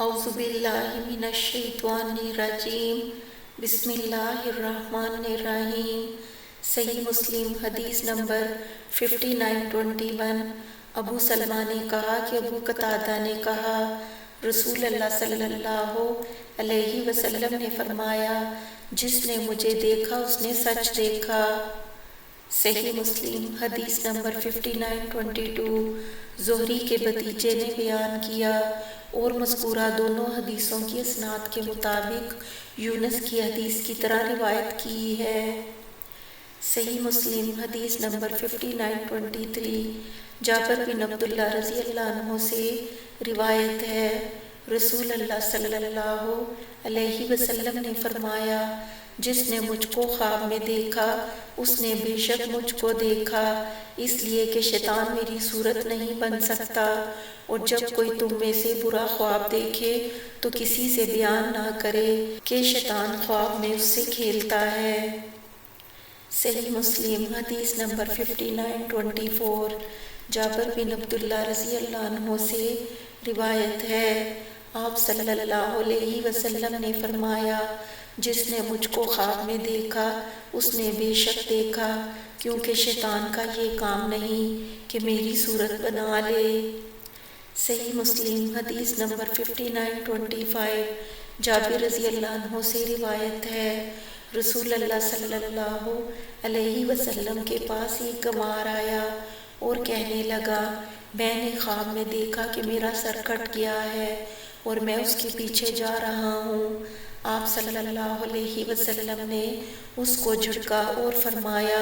اعوذ باللہ من الشیطان الرجیم، بسم اللہ الرحمن الرحیم۔ صحیح مسلم حدیث نمبر 5921۔ ابو سلمہ نے کہا کہ ابو قتادہ نے کہا، رسول اللہ صلی اللہ علیہ وسلم نے فرمایا، جس نے مجھے دیکھا اس نے سچ دیکھا۔ صحیح مسلم حدیث نمبر 5922۔ زہری کے بھتیجے نے بیان کیا اور مذکورہ دونوں حدیثوں کی اسناد کے مطابق یونس کی حدیث کی طرح روایت کی ہے۔ صحیح مسلم حدیث نمبر 5923۔ جابر بن عبداللہ رضی اللہ عنہ سے روایت ہے، رسول اللہ صلی اللہ علیہ وسلم نے فرمایا، جس نے مجھ کو خواب میں دیکھا اس نے بے شک مجھ کو دیکھا، اس لیے کہ شیطان میری صورت نہیں بن سکتا، اور جب کوئی تم میں سے برا خواب دیکھے تو کسی سے بیان نہ کرے کہ شیطان خواب میں اس سے کھیلتا ہے۔ صحیح مسلم حدیث نمبر 5924۔ جابر بن عبداللہ رضی اللہ عنہ سے روایت ہے، آپ صلی اللہ علیہ وسلم نے فرمایا، جس نے مجھ کو خواب میں دیکھا اس نے بے شک دیکھا، کیونکہ شیطان کا یہ کام نہیں کہ میری صورت بنا لے۔ صحیح مسلم حدیث نمبر 5925۔ جابر رضی اللہ عنہ سے روایت ہے، رسول اللہ صلی اللہ علیہ وسلم کے پاس ایک گنوار آیا اور کہنے لگا، میں نے خواب میں دیکھا کہ میرا سر کٹ گیا ہے اور میں اس کے پیچھے جا رہا ہوں۔ آپ صلی اللہ علیہ وسلم نے اس کو جھٹکا اور فرمایا،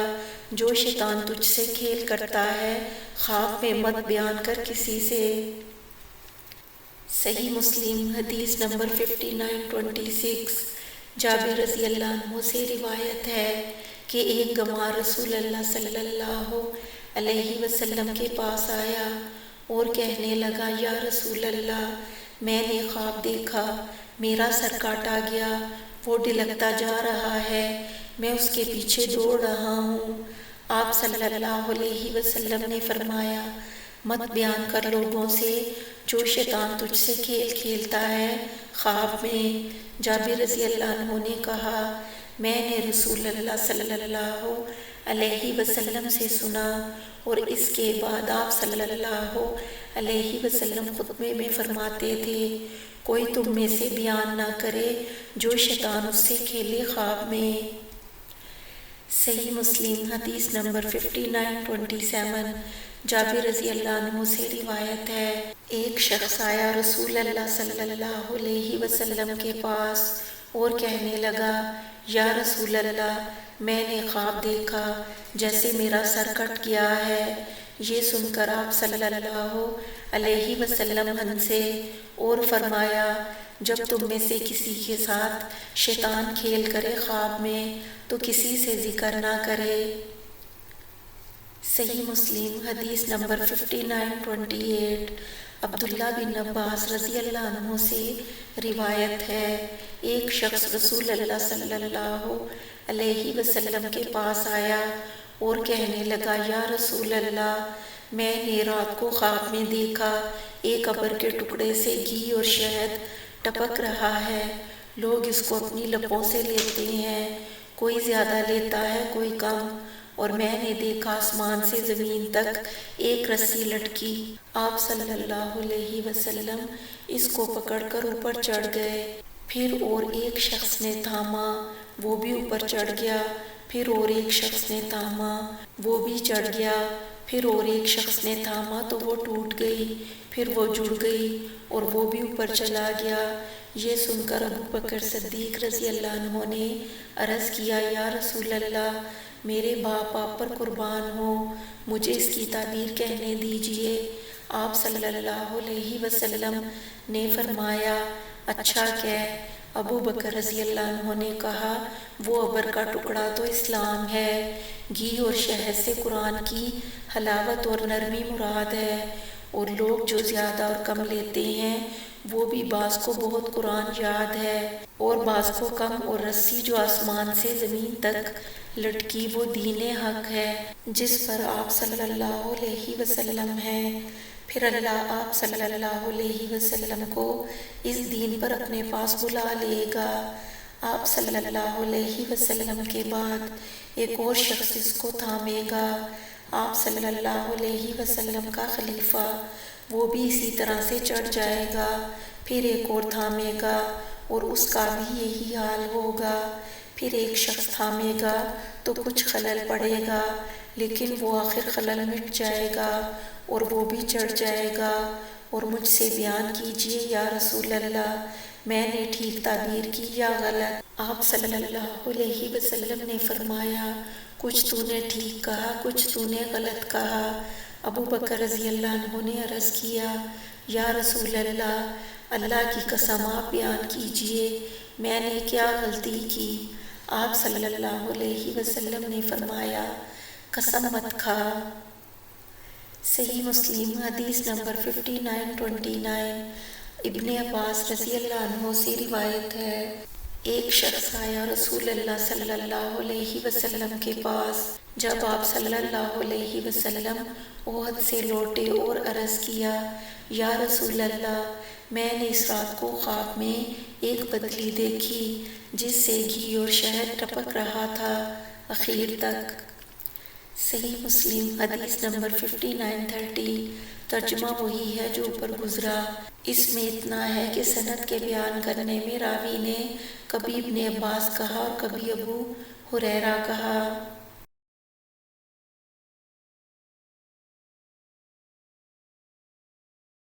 جو شیطان تجھ سے کھیل کرتا ہے خواب میں مت بیان کر کسی سے۔ صحیح مسلم حدیث نمبر 5926۔ جابر رضی اللہ عنہ سے روایت ہے کہ ایک گنوار رسول اللہ صلی اللہ علیہ وسلم کے پاس آیا اور کہنے لگا، یا رسول اللہ، میں نے خواب دیکھا، میرا سر کاٹا گیا، وہ ڈلکتا جا رہا ہے، میں اس کے پیچھے دوڑ رہا ہوں۔ آپ صلی اللہ علیہ وسلم نے فرمایا، مت بیان کر لوگوں سے جو شیطان تجھ سے کھیل کھیلتا ہے خواب میں۔ جابر رضی اللہ عنہ نے کہا، میں نے رسول اللہ صلی اللہ علیہ وسلم سے سنا، اور اس کے بعد آپ صلی اللہ علیہ وسلم خطبے میں فرماتے تھے، کوئی تم میں سے بیان نہ کرے جو شیطان اس سے کھیلے خواب میں۔ صحیح مسلم حدیث نمبر 5927۔ جابر رضی اللہ عنہ سے روایت ہے، ایک شخص آیا رسول اللہ صلی اللہ علیہ وسلم کے پاس اور کہنے لگا، یا رسول اللہ، میں نے خواب دیکھا جیسے میرا سر کٹ گیا ہے۔ یہ سن کر آپ صلی اللہ علیہ وسلم ہنسے اور فرمایا، جب تم میں سے کسی کے ساتھ شیطان کھیل کرے خواب میں تو کسی سے ذکر نہ کرے۔ صحیح مسلم حدیث نمبر 5928۔ عبداللہ بن عباس رضی اللہ عنہ سے روایت ہے، ایک شخص رسول اللہ صلی اللہ علیہ وسلم کے پاس آیا اور کہنے لگا، یا رسول اللہ، میں نے رات کو خواب میں دیکھا ایک ابر کے ٹکڑے سے گھی اور شہد ٹپک رہا ہے، لوگ اس کو اپنی لبوں سے لیتے ہیں، کوئی زیادہ لیتا ہے کوئی کم، اور میں نے دیکھا آسمان سے زمین تک ایک رسی لٹکی۔ آپ صلی اللہ علیہ وسلم اس کو پکڑ کر اوپر چڑھ گئے، پھر اور ایک شخص نے تھاما، وہ بھی اوپر چڑھ گیا، پھر اور ایک شخص نے تھاما، وہ بھی چڑھ گیا، پھر اور ایک شخص نے تھاما تو وہ ٹوٹ گئی، پھر وہ جڑ گئی اور وہ بھی اوپر چلا گیا۔ یہ سن کر ابو بکر صدیق رضی اللہ عنہ نے عرض کیا، یا رسول اللہ، میرے باپ آپ پر قربان ہوں، مجھے اس کی تعبیر کہنے دیجئے۔ آپ صلی اللہ علیہ وسلم نے فرمایا، اچھا کہہ۔ ابو بکر رضی اللہ عنہ نے کہا، وہ ابر کا ٹکڑا تو اسلام ہے۔ گھی اور شہد سے قرآن کی حلاوت اور نرمی مراد ہے، اور لوگ جو زیادہ اور کم لیتے ہیں وہ بھی بعض کو بہت قرآن یاد ہے اور بعض کو کم، اور رسی جو آسمان سے زمین تک لٹکی وہ دین حق ہے جس پر آپ صلی اللہ علیہ وسلم ہیں۔ پھر اللہ آپ صلی اللہ علیہ وسلم کو اس دین پر اپنے پاس بلا لے گا۔ آپ صلی اللہ علیہ وسلم کے بعد ایک اور شخص اس کو تھامے گا۔ آپ صلی اللہ علیہ وسلم کا خلیفہ وہ بھی اسی طرح سے چڑھ جائے گا، پھر ایک اور تھامے گا اور اس کا بھی یہی حال ہوگا۔ پھر ایک شخص تھامے گا تو کچھ خلل پڑے گا، لیکن وہ آخر خلل مٹ جائے گا اور وہ بھی چڑھ جائے گا۔ اور مجھ سے بیان کیجئے یا رسول اللہ، میں نے ٹھیک تعبیر کی یا غلط؟ آپ صلی اللہ علیہ وسلم نے فرمایا، کچھ تو نے ٹھیک کہا، کچھ تو نے غلط کہا۔ ابو بکر رضی اللہ عنہ نے عرض کیا، یا رسول اللہ، اللہ کی قسم آپ بیان کیجئے، میں نے کیا غلطی کی؟ آپ صلی اللہ علیہ وسلم نے فرمایا، قسم مت کھا۔ صحیح مسلم حدیث نمبر 5929۔ ابن عباس رضی اللہ عنہ سے روایت ہے، ایک شخص آیا رسول اللہ صلی اللہ علیہ وسلم کے پاس جب آپ صلی اللہ علیہ وسلم احد سے لوٹے اور عرض کیا، یا رسول اللہ، میں نے اس رات کو خواب میں ایک پتلی دیکھی جس سے گھی اور شہد ٹپک رہا تھا اخیر تک۔ صحیح مسلم حدیث نمبر 5930۔ ترجمہ وہی ہے جو اوپر گزرا، اس میں اتنا ہے کہ سند کے بیان کرنے میں راوی نے کبھی ابن عباس کہا اور کبھی ابو ہریرہ کہا۔